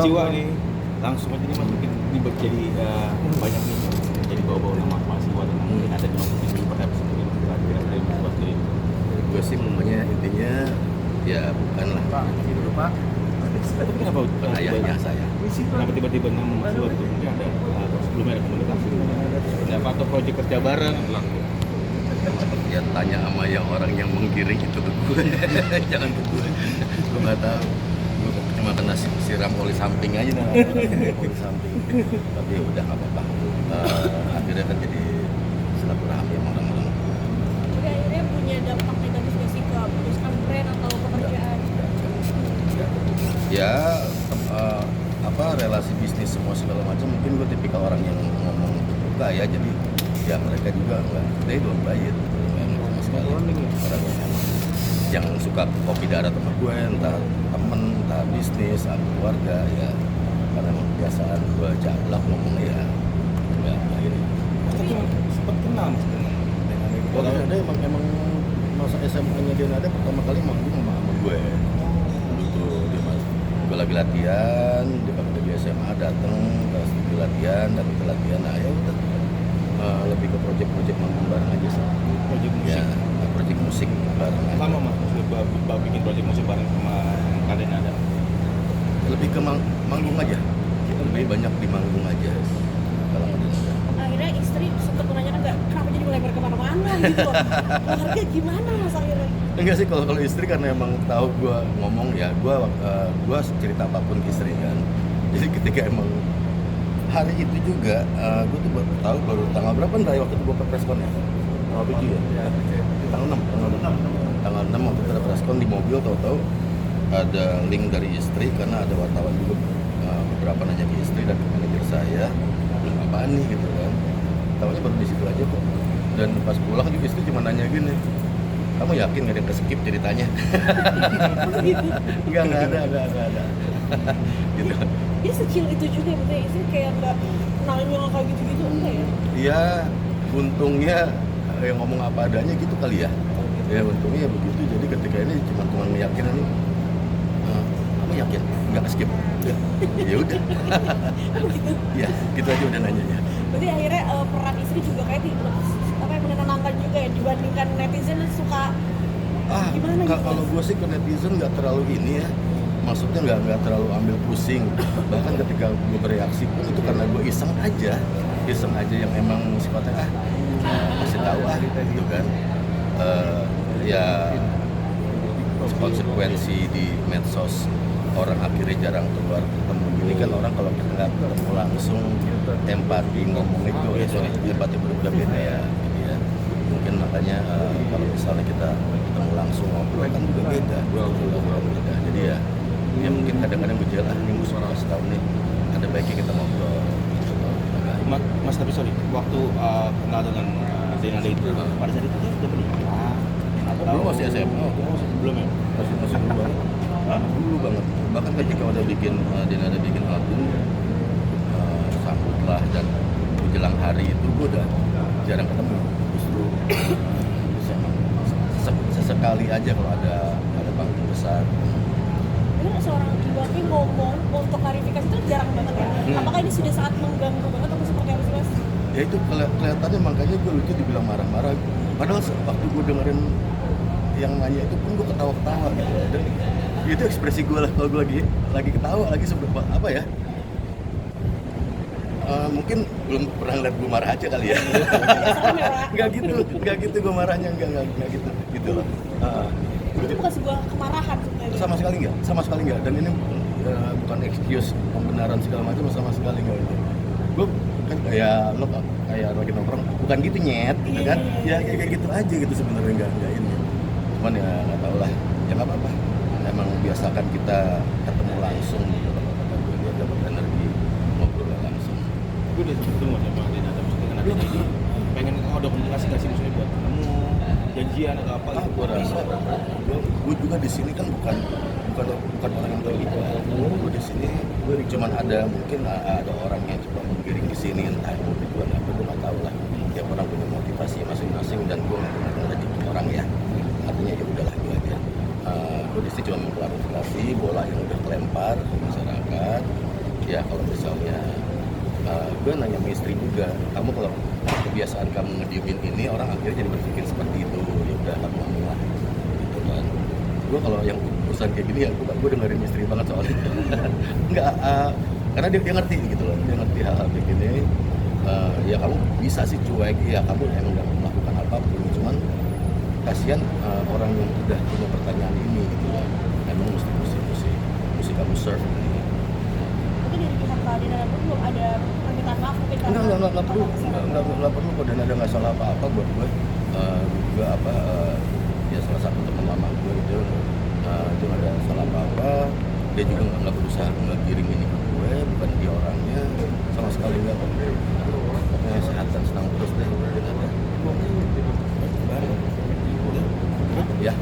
mahasiswa nih langsung aja nih mas mungkin ini jadi banyak nih jadi bawa-bawa nama mahasiswa dan mungkin ada dimasukin di pada sebelum kira-kira dari buat dari Gue sih maunya intinya ya bukanlah tapi kenapa bukan ayahnya saya. kenapa tiba-tiba nama mahasiswa itu mungkin ada sebelumnya ada komunikasi kenapa atau proyek kerja bareng langsung Ya tanya sama yang orang yang menggiring itu ke gue. Jangan ke gue. Gue nggak tahu. Gue cuma kena siram oli samping aja nah. Oli samping. Tapi ya udah nggak apa-apa. Akhirnya kan jadi silaturahmi sama orang-orang. Jadi akhirnya punya dampak negatif nggak sih ke memutuskan brand atau pekerjaan? Ya relasi bisnis semua segala macam mungkin gue tipikal orang yang ngomong terbuka ya, jadi ya mereka juga nggak they don't buy it sama sekali. Orang yang suka kopi darat sama gue entah temen entah bisnis atau keluarga ya karena emang kebiasaan gue jablak ngomongnya ya akhirnya tapi sempat kenal mas kalau ada emang masa SMA-nya dia ada pertama kali manggung sama gue gitu. Gue lagi latihan, dia waktu di SMA dateng, terus di latihan, dan kita latihan, nah ya udah lebih ke proyek-proyek manggung bareng aja sih. proyek musik Ya, proyek musik bareng aja. lama mas bikin proyek musik bareng sama kalian ada Lebih ke manggung aja, lebih banyak di manggung aja kalau ada. Akhirnya istri sempat menanyakan nggak kenapa jadi melebar kemana-mana gitu. Keluarga gimana mas akhirnya? Enggak sih, kalau istri karena emang tahu gue ngomong ya gue cerita apapun ke istri kan. Jadi ketika emang hari itu juga gue tuh tahu baru tanggal berapa nih waktu itu gue preskon ya? Tanggal 7 ya? Tanggal 6 waktu itu ada preskon di mobil, tahu-tahu ada link dari istri karena ada wartawan juga beberapa nanya ke istri dan ke manajer saya belum apaan nih gitu kan. Tahunya baru di situ aja kok. Dan pas pulang juga istri cuma nanya gini, kamu yakin nggak ada yang ke-skip ceritanya? Enggak ada. Gitu. Dia sekecil itu juga berarti istri kayak nggak nanya kayak gitu-gitu enggak ya? Iya, untungnya yang ngomong apa adanya gitu kali ya. Ya untungnya ya begitu. Jadi ketika ini cuma meyakinkan nih, kamu yakin nggak ke-skip? Ya udah. Gitu. Ya, gitu aja udah nanyanya. Berarti akhirnya peran istri juga kayak menenangkan juga ya dibandingkan netizen suka gimana gitu? Kalau gue sih ke netizen nggak terlalu ini ya. Maksudnya nggak terlalu ambil pusing. Bahkan ketika gue bereaksi pun itu karena gue iseng aja yang emang sifatnya kasih tahu gitu kan. Ya konsekuensi di medsos orang akhirnya jarang keluar ketemu. Ini kan orang kalau kita nggak ketemu langsung empati ngomong itu empati berbeda beda ya. Gitu ya. Mungkin makanya kalau misalnya kita ketemu langsung ngobrol kan juga beda. Jadi ya mungkin kadang-kadang gejala ini musuh setahun nih ada baiknya kita ngobrol. mas tapi sorry waktu kenal dengan Zainal itu pada saat itu dia sudah menikah Belum, masih SMA. belum ya Masih dulu banget. Dulu banget. Bahkan ketika udah bikin album sambutlah dan menjelang hari itu gue udah jarang ketemu. Justru sesekali aja kalau ada panggung besar. Ini seorang Iwaki ngomong untuk klarifikasi itu jarang banget ya. Apakah ini sudah sangat mengganggu banget atau seperti apa sih mas? Ya itu kelihatannya makanya gue lucu dibilang marah-marah. Padahal waktu gue dengerin yang nanya itu pun gue ketawa-ketawa gitu. Dan itu ekspresi gue lah kalau gue lagi ketawa lagi seberapa apa ya? Mungkin belum pernah lihat gue marah aja kali ya. Nggak gitu gue marahnya nggak gitu loh. Itu bukan sebuah kemarahan sebenarnya. Sama sekali nggak. Dan ini bukan excuse pembenaran segala macam, sama sekali nggak. Gue kan kayak lo kayak lagi nongkrong, bukan gitu nyet, gitu kan? Ya kayak gitu aja gitu sebenarnya nggak ini. Cuman ya nggak tahu lah, ya nggak apa-apa. Emang biasakan kita ketemu langsung gitu loh. Dia dapat energi ngobrol langsung. gue udah ketemu sama Dina tapi maksudnya kan ini pengen ada komunikasi nggak sih maksudnya buat ketemu janjian atau apa gitu Gue rasa gue juga di sini kan bukan orang yang terlibat. Gue di sini cuman ada mungkin ada orang yang coba menggiring ke sini, entah itu tujuan apa gue nggak tahu lah. Tiap orang punya motivasi masing-masing dan gue nggak pernah ngerjain orang ya. Artinya ya udahlah gue aja. Gue di sini cuma mengklarifikasi bola yang udah kelempar ke masyarakat. ya kalau misalnya gue nanya sama istri juga, kamu kalau kebiasaan kamu ngediemin ini orang akhirnya jadi berpikir seperti itu, ya udah kamu ngomong lah gitu kan. Gue kalau yang urusan kayak gini ya gue dengerin istri banget soalnya. Enggak, karena dia ngerti gitu loh, dia ngerti hal-hal kayak gini. Ya kamu bisa sih cuek, ya kamu emang nggak melakukan apapun, cuman kasihan orang yang udah punya pertanyaan ini gitu loh, emang mesti kamu serve gitu. Mungkin dari pihak Kak Dina pun belum ada permintaan maaf mungkin karena Nggak perlu kok, dan ada nggak salah apa-apa buat gue. Juga ya salah satu teman lama gue gitu, itu nggak ada salah apa-apa. Dia juga nggak berusaha ngegiring ini ke gue, bukan dia orangnya sama sekali nggak. Pokoknya sehat dan senang terus deh, dia nggak ada. Ya.